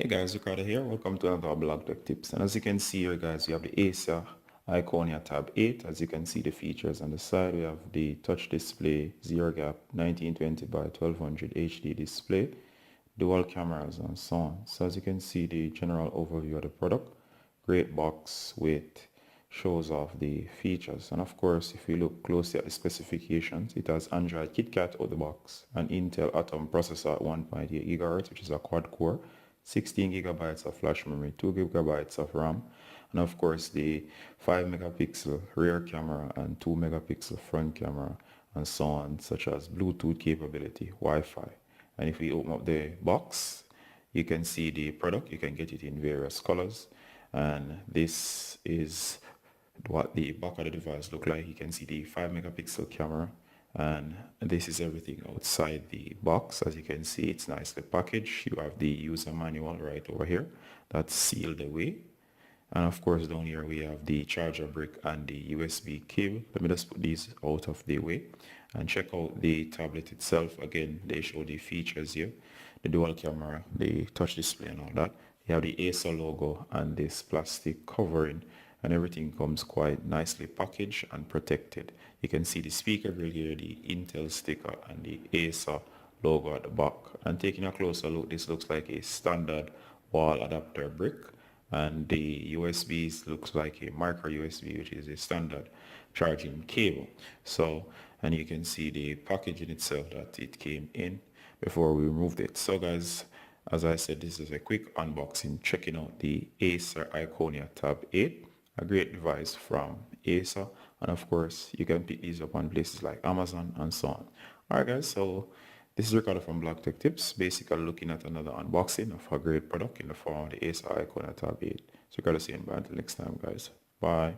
Hey guys, Ricardo here. Welcome to another blog tech tips. And as you can see here guys, we have the Acer Iconia Tab 8. As you can see the features on the side, we have the touch display, zero gap, 1920 by 1200 HD display, dual cameras and so on. So as you can see the general overview of the product, great box with shows off the features. And of course, if we look closely at the specifications, it has Android KitKat out the box, an Intel Atom processor at 1.8 GHz, which is a quad core, 16 gigabytes of flash memory, 2 gigabytes of RAM, and of course the 5 megapixel rear camera and 2 megapixel front camera and so on, such as Bluetooth capability, Wi-Fi. And if we open up the box, you can see the product. You can get it in various colors, and this is what the back of the device look like. You can see the 5 megapixel camera, and this is everything outside the box. As you can see, it's nicely packaged. You have the user manual right over here that's sealed away, and of course down here we have the charger brick and the USB cable. Let me just put these out of the way and check out the tablet itself. Again, they show the features here, the dual camera, the touch display and all that. You have the Acer logo and this plastic covering, and everything comes quite nicely packaged and protected. You can see the speaker grill here, the Intel sticker and the Acer logo at the back. And taking a closer look, this looks like a standard wall adapter brick, and the USBs looks like a micro USB, which is a standard charging cable. So, and you can see the packaging itself that it came in before we removed it. So guys, as I said, this is a quick unboxing, checking out the Acer Iconia Tab 8, a great device from Acer. And of course, you can pick these up on places like Amazon and so on. Alright guys, so this is Ricardo from Blog Tech Tips, basically looking at another unboxing of a great product in the form of the Acer Iconia Tab 8. So Ricardo saying bye until next time guys. Bye.